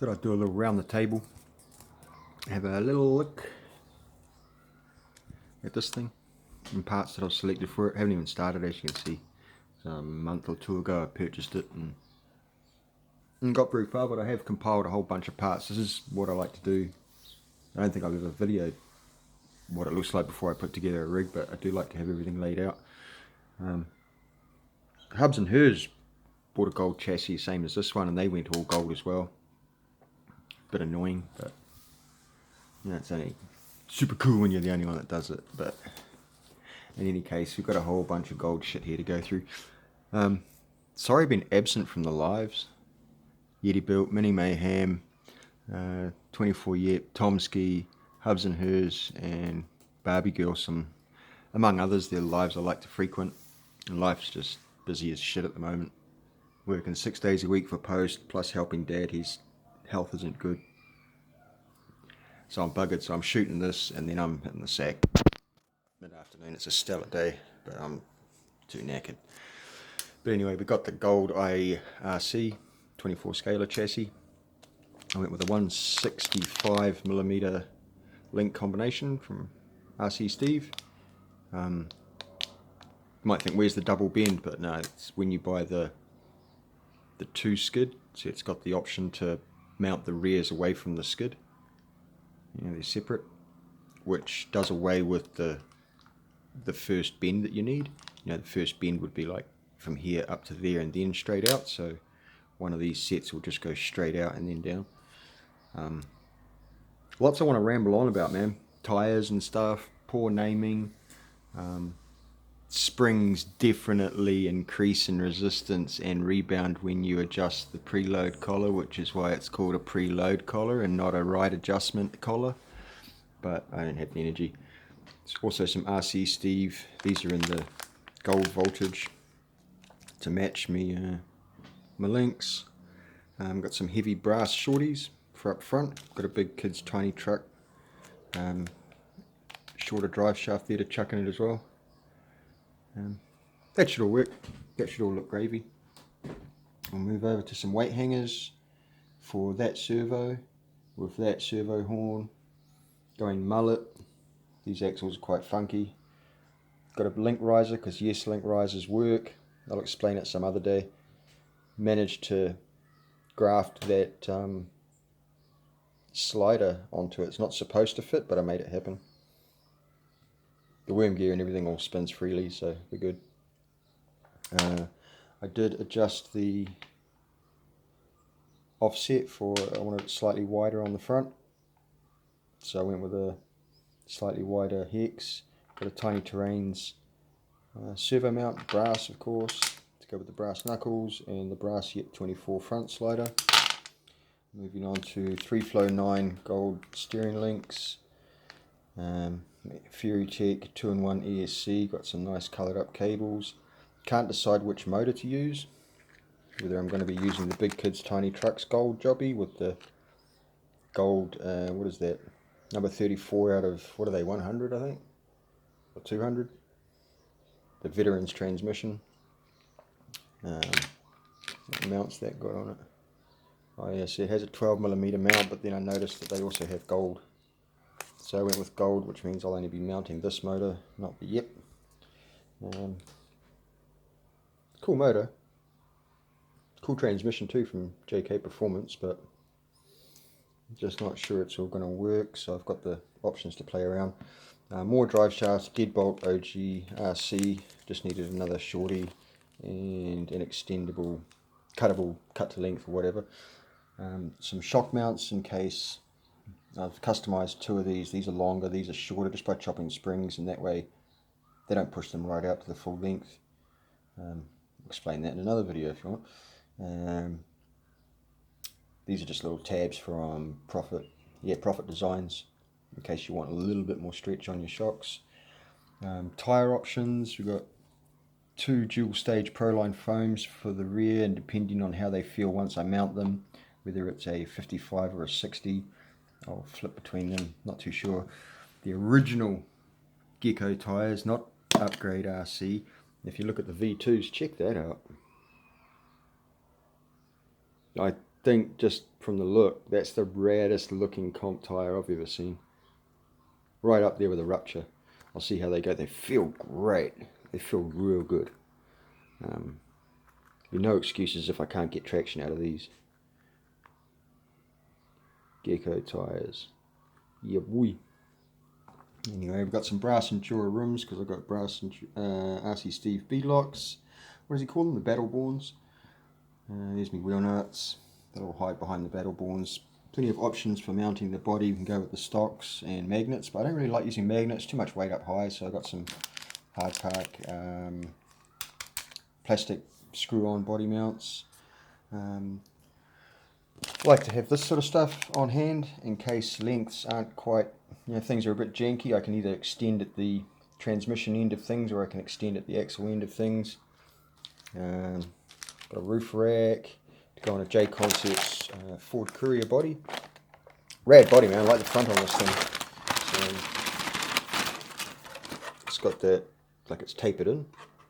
Thought I'd do a little round the table, have a little look at this thing and parts that I've selected for it. Haven't even started, as you can see. A month or two ago I purchased it and got very far, but I have compiled a whole bunch of parts. This is what I like to do. I don't think I've ever videoed what it looks like before I put together a rig, but I do like to have everything laid out. Hubs and Hers bought a gold chassis, same as this one, and they went all gold as well. Bit annoying, but you know, it's only super cool when you're the only one that does it. But in any case, we've got a whole bunch of gold shit here to go through. Sorry I've been absent from the lives. Yeti Built, Mini Mayhem, 24 Yep, Tomski, Hubs and Hers, and Barbie Girl, some among others. They're lives I like to frequent, and life's just busy as shit at the moment. Working 6 days a week for post, plus helping Dad. His health isn't good, so I'm buggered. So I'm shooting this, and then I'm hitting the sack mid-afternoon. It's a stellar day, but I'm too knackered. But anyway, we got the gold IRC 24 scalar chassis. I went with a 165mm link combination from RC Steve. You might think, where's the double bend? But no, it's when you buy the 2 skid. So it's got the option to mount the rears away from the skid. You know, they're separate, which does away with the first bend that you need. You know, the first bend would be like from here up to there and then straight out. So one of these sets will just go straight out and then down. Lots I want to ramble on about, man. Tires and stuff, poor naming. Springs definitely increase in resistance and rebound when you adjust the preload collar, which is why it's called a preload collar and not a ride adjustment collar. But I don't have the energy. There's also some RC Steve. These are in the gold voltage to match me my links. Got some heavy brass shorties for up front. Got a big kid's tiny truck. Shorter drive shaft there to chuck in it as well. That should all work. That should all look gravy. We'll move over to some weight hangers for that servo with that servo horn going mullet. These axles are quite funky. Got a link riser because yes, link risers work. I'll explain it some other day. Managed to graft that slider onto it. It's not supposed to fit, but I made it happen. The worm gear and everything all spins freely, so we're good. I did adjust the offset for, I wanted it slightly wider on the front, so I went with a slightly wider hex. Got a Tiny Terrains servo mount, brass of course, to go with the brass knuckles, and the brass Yep 24 front slider. Moving on to 3Flow 9 gold steering links. Fury Tech 2-in-1 ESC, got some nice coloured up cables. Can't decide which motor to use, whether I'm going to be using the Big Kids Tiny Trucks gold jobby with the gold, what is that, number 34 out of, what are they, 100 I think, or 200, the Veterans transmission. What mounts that got on it? Oh yes, it has a 12mm mount, but then I noticed that they also have gold. So I went with gold, which means I'll only be mounting this motor, not the Yep. Cool motor. Cool transmission too from JK Performance, but I'm just not sure it's all going to work, so I've got the options to play around. More drive shafts, Deadbolt OG RC, just needed another shorty and an extendable, cuttable, cut to length or whatever. Some shock mounts in case. I've customized 2 of these. These are longer, these are shorter, just by chopping springs, and that way they don't push them right out to the full length. I'll explain that in another video if you want. These are just little tabs from Profit Designs, in case you want a little bit more stretch on your shocks. Tire options, we've got 2 dual stage Proline foams for the rear, and depending on how they feel once I mount them, whether it's a 55 or a 60, I'll flip between them, not too sure. The original Gecko tires, not Upgrade RC. If you look at the V2s, check that out. I think just from the look, that's the raddest looking comp tyre I've ever seen. Right up there with a Rupture. I'll see how they go. They feel great. They feel real good. No excuses if I can't get traction out of these. Gecko tyres. Yeah, boy. Anyway, we've got some Brass Endura rims because I've got Brass RC Steve B-locks. What does he call them? The Battleborns. There's my wheel nuts. That'll hide behind the Battleborns. Plenty of options for mounting the body. You can go with the stocks and magnets, but I don't really like using magnets. Too much weight up high, so I've got some hardpack plastic screw-on body mounts. I like to have this sort of stuff on hand in case lengths aren't quite, things are a bit janky. I can either extend at the transmission end of things or I can extend at the axle end of things. Got a roof rack to go on a J Concepts Ford Courier body. Rad body, man. I like the front on this thing. So it's got that, like it's tapered in.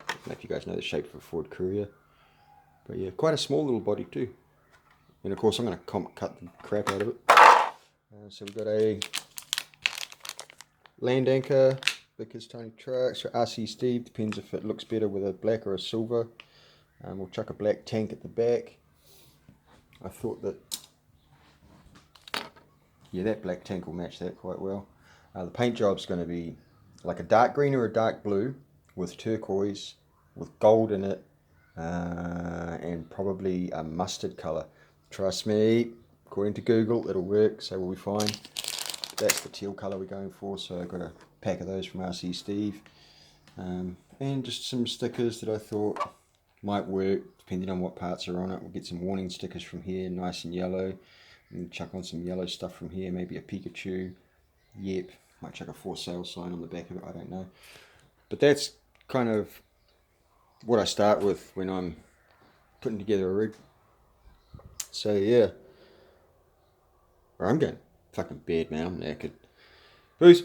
I don't know if you guys know the shape of a Ford Courier. But yeah, quite a small little body too. And of course I'm going to comp cut the crap out of it. So we've got a Land Anchor, Vickers Tony Trucks, so RC Steve, depends if it looks better with a black or a silver. We'll chuck a black tank at the back. I thought that, yeah, that black tank will match that quite well. The paint job's going to be like a dark green or a dark blue with turquoise, with gold in it, and probably a mustard colour. Trust me, according to Google, it'll work, so we'll be fine. That's the teal colour we're going for, so I got a pack of those from RC Steve. And just some stickers that I thought might work, depending on what parts are on it. We'll get some warning stickers from here, nice and yellow. And chuck on some yellow stuff from here, maybe a Pikachu. Yep, might chuck a for sale sign on the back of it, I don't know. But that's kind of what I start with when I'm putting together a rig. So yeah, or I'm going fucking bed, man. I'm knackered. Peace.